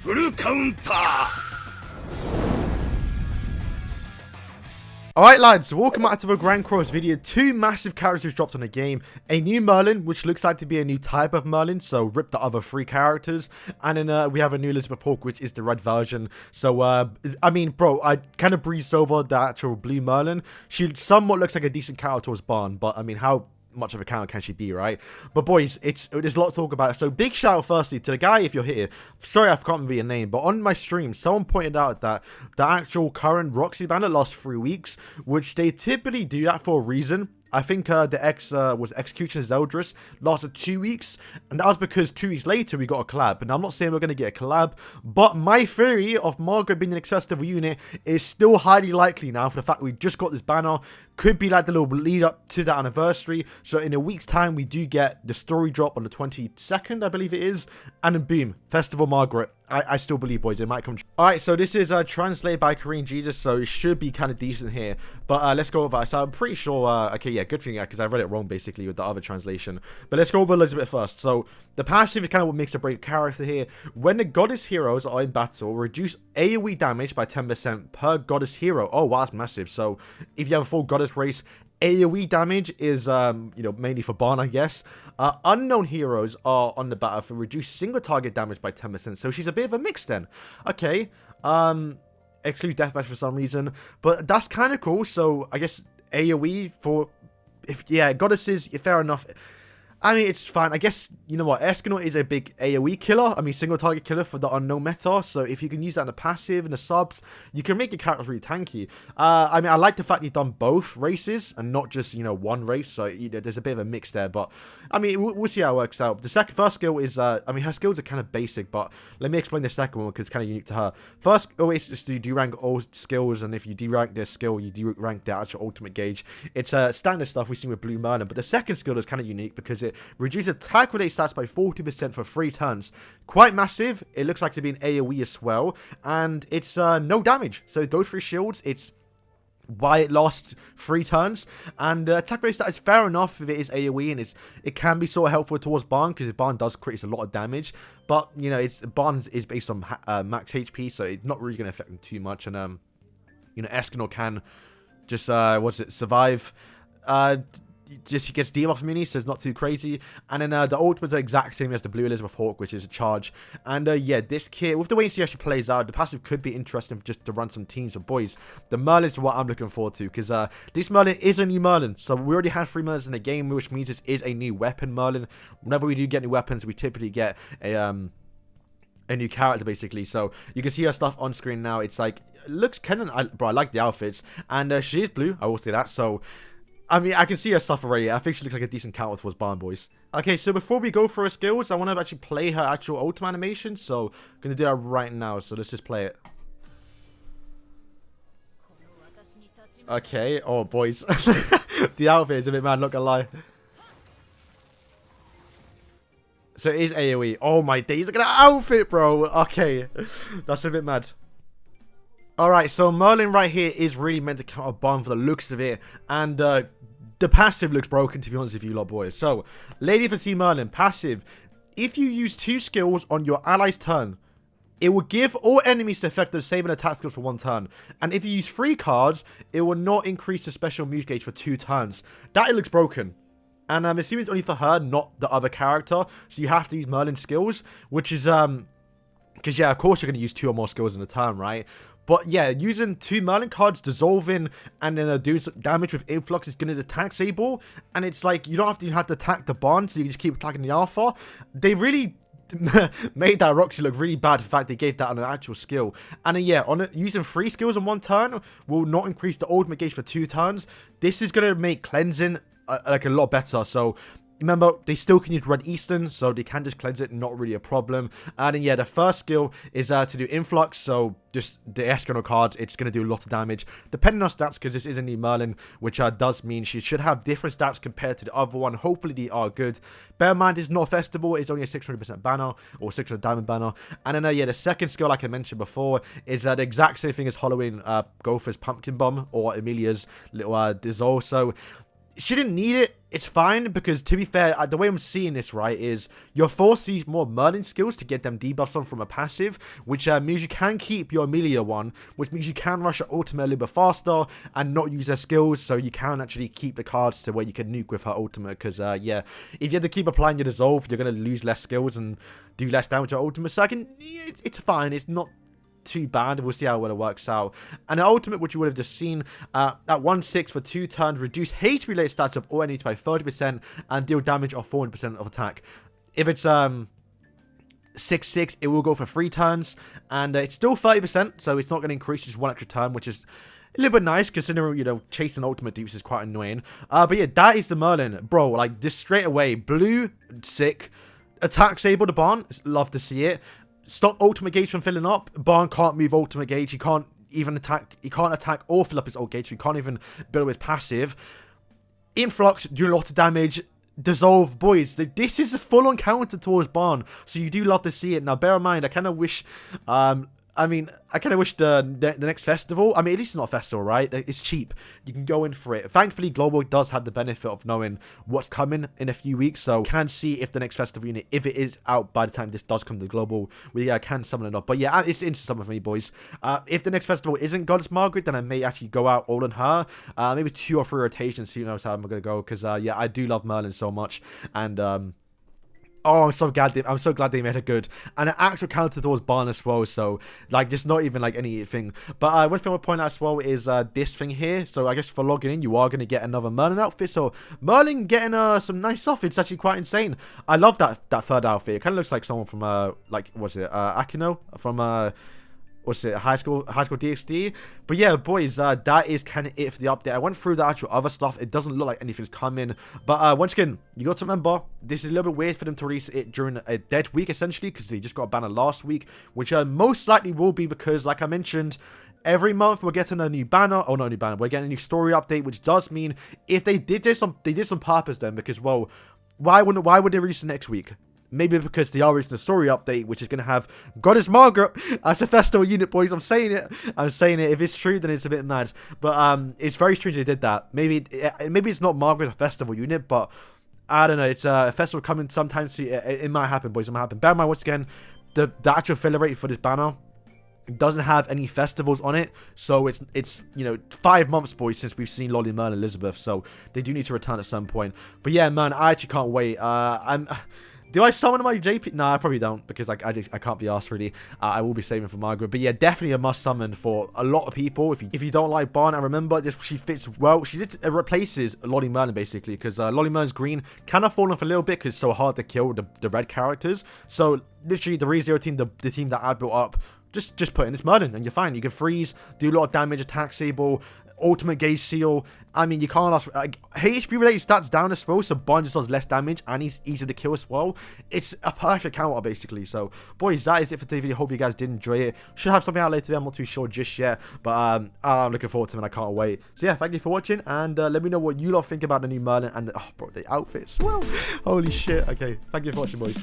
フルカウンター Alright lads, welcome back to the Grand Cross video. Two massive characters dropped on the game. A new Merlin, which looks like to be a new type of Merlin, so rip the other three characters. And then we have a new Elizabeth Hawk, which is the red version. So, I mean, bro, I kind of breezed over the actual blue Merlin. She somewhat looks like a decent character towards Barn, but I mean, how much of a character can she be, right? But boys, there's a lot to talk about. So big shout out firstly to the guy, if you're here, sorry I can't remember your name, but on my stream someone pointed out that the actual current Roxy banner lasts 3 weeks, which they typically do that for a reason. I think the X was Execution Zeldris lasted 2 weeks, and that was because 2 weeks later we got a collab. And I'm not saying we're going to get a collab, but my theory of Margot being an accessible unit is still highly likely now for the fact we just got this banner. Could be like the little lead up to the anniversary. So in a week's time we do get the story drop on the 22nd, I believe it is, and then boom, Festival Margaret. I still believe, boys, it might come. Alright, so this is translated by Korean Jesus, so it should be kind of decent here. But let's go over it. So I'm pretty sure, okay, yeah, good thing, because I read it wrong, basically, with the other translation. But let's go over Elizabeth first. So the passive is kind of what makes or break character here. When the goddess heroes are in battle, reduce AoE damage by 10% per goddess hero. Oh, wow, that's massive. So if you have a full goddess race, AoE damage is, you know, mainly for Barn, I guess. Unknown heroes are on the battle for reduced single target damage by 10%. So she's a bit of a mix then. Okay. Exclude deathmatch for some reason. But that's kind of cool. So I guess AoE for, yeah, goddesses, fair enough. I mean, it's fine. I guess, you know what, Escanor is a big AoE killer. I mean, single target killer for the unknown meta. So if you can use that in the passive and the subs, you can make your characters really tanky. I mean, I like the fact you've done both races and not just, you know, one race. So, you know, there's a bit of a mix there. But, I mean, we'll see how it works out. The first skill is, I mean, her skills are kind of basic. But let me explain the second one because it's kind of unique to her. First skill is just to derank all skills. And if you derank their skill, you derank their actual ultimate gauge. It's standard stuff we've seen with Blue Merlin. But the second skill is kind of unique because it reduce attack related stats by 40% for 3 turns. Quite massive. It looks like to be an AoE as well. And it's no damage. So it goes through shields. It's why it lasts 3 turns. And attack related stats is fair enough if it is AoE. And it can be sort of helpful towards Barn because Barn does create a lot of damage. But, you know, Barn is based on max HP. So it's not really going to affect them too much. And, you know, Escanor can just, survive. Just he gets debuff immunity, so it's not too crazy. And then the ultimates are the exact same as the blue Elizabeth Hawk, which is a charge. And yeah, this kit, with the way she actually plays out, the passive could be interesting just to run some teams. But boys, the Merlin is what I'm looking forward to, because this Merlin is a new Merlin. So we already had 3 Merlins in the game, which means this is a new weapon Merlin. Whenever we do get new weapons, we typically get a new character, basically. So you can see her stuff on screen now. It's like, it looks kind of, bro, I like the outfits. And she is blue, I will say that. So I mean, I can see her stuff already. I think she looks like a decent character towards Barn, boys. Okay, so before we go for her skills, I want to actually play her actual ultimate animation. So I'm going to do that right now. So let's just play it. Okay. Oh, boys. The outfit is a bit mad, not going to lie. So it is AoE. Oh, my days. Look at that outfit, bro. Okay. That's a bit mad. Alright, so Merlin right here is really meant to counter Barn for the looks of it. And the passive looks broken, to be honest with you lot, boys. So, Lady for C Merlin, passive. If you use 2 skills on your ally's turn, it will give all enemies the effect of saving attack skills for 1 turn. And if you use 3 cards, it will not increase the special move gauge for 2 turns. That looks broken. And I'm assuming it's only for her, not the other character. So you have to use Merlin skills, which is, because yeah, of course you're going to use 2 or more skills in a turn, right? But yeah, using 2 Merlin cards, dissolving, and then doing some damage with influx is going to attack Sable. And it's like, you don't have to attack the Barn, so you just keep attacking the Alpha. They really made that Roxy look really bad. In fact, they gave that on an actual skill. And then, yeah, using 3 skills in 1 turn will not increase the ultimate gauge for 2 turns. This is going to make cleansing like a lot better. So remember, they still can use Red Eastern, so they can just cleanse it, not really a problem. And then, yeah, the first skill is to do Influx, so just the Escanor cards, it's going to do a lot of damage, depending on stats, because this is a new Merlin, which does mean she should have different stats compared to the other one. Hopefully, they are good. Bear in mind, it's not a festival, it's only a 600% banner, or 600 diamond banner. And then, yeah, the second skill, like I mentioned before, is the exact same thing as Halloween Gopher's Pumpkin Bomb, or Emilia's little Dissolve. So she didn't need it. It's fine, because to be fair, the way I'm seeing this, right, is you're forced to use more Merlin skills to get them debuffs on from a passive, which means you can keep your Amelia one, which means you can rush your ultimate a little bit faster and not use her skills, so you can actually keep the cards to where you can nuke with her ultimate, because, yeah, if you have to keep applying your dissolve, you're going to lose less skills and do less damage to her ultimate, so it's fine. It's not too bad. We'll see how well it works out. And the ultimate, which you would have just seen, at 1/6 for 2 turns, reduce HP related stats of all enemies by 30% and deal damage of 400% of attack. If it's 6/6, it will go for 3 turns, and it's still 30%, so it's not going to increase just 1 extra turn, which is a little bit nice, considering, you know, chasing ultimate dupes is quite annoying. But yeah, that is the Merlin. Bro, like, just straight away, blue, sick. Attack Sable the Barn, love to see it. Stop ultimate gauge from filling up. Barn can't move ultimate gauge. He can't even attack. He can't attack or fill up his ult gauge. He can't even build his passive. Influx, do a lot of damage. Dissolve, boys. This is a full-on counter towards Barn, so you do love to see it. Now, bear in mind, I kind of wish, I kind of wish the next festival, at least it's not a festival, right? It's cheap. You can go in for it. Thankfully, Global does have the benefit of knowing what's coming in a few weeks, so can see if the next festival unit, if it is out by the time this does come to Global, we can summon it up. But yeah, it's instant summon for me, boys. If the next festival isn't Goddess Margaret, then I may actually go out all on her. Maybe 2 or 3 rotations, so who knows how I'm going to go, because, yeah, I do love Merlin so much, and, oh, I'm so glad they made her good. And an actual counter towards Barn as well, so, like, just not even, like, anything. But, one thing I would point out as well is, this thing here. So, I guess for logging in, you are going to get another Merlin outfit. So, Merlin getting, some nice stuff. It's actually quite insane. I love that third outfit. It kind of looks like someone from, like, what's it, Akino? From, what's it, high school DxD. But yeah, boys, that is kind of it for the update. I went through the actual other stuff. It doesn't look like anything's coming, but once again, you got to remember, this is a little bit weird for them to release it during a dead week, essentially, because they just got a banner last week, which most likely will be because, like I mentioned, every month we're getting a new banner. Oh, not a new banner, we're getting a new story update, which does mean if they did this they did some purpose then, because, well, why would they release it next week? Maybe because they are releasing a story update, which is going to have Goddess Margaret as a festival unit, boys. I'm saying it. If it's true, then it's a bit mad. But it's very strange they did that. Maybe it's not Margaret a festival unit, but I don't know. It's a festival coming sometime soon. It might happen, boys. It might happen. Bear in mind, once again, the actual filler rate for this banner doesn't have any festivals on it, so it's you know, 5 months, boys, since we've seen Merlin and Elizabeth, so they do need to return at some point. But yeah, man, I actually can't wait. Do I summon my JP? No, I probably don't, because like I can't be asked really. I will be saving for Margaret, but yeah, definitely a must summon for a lot of people. If you don't like Barn, and remember, she fits well. She replaces Lolly Merlin basically, because Lolly Merlin's green kind of fallen off a little bit because it's so hard to kill the red characters. So literally the ReZero team, the team that I built up, just put in this Merlin and you're fine. You can freeze, do a lot of damage, attack Sable, ultimate gauge seal. You can't ask, like, HP related stats down as well, so Barn just does less damage and he's easy to kill as well. It's a perfect counter basically. So boys, that is it for today's video. Hope you guys did enjoy it. Should have something out later today, I'm not too sure just yet, but I'm looking forward to it and I can't wait. So yeah, thank you for watching, and let me know what you lot think about the new Merlin and oh bro, the outfits. Well, holy shit. Okay, thank you for watching, boys.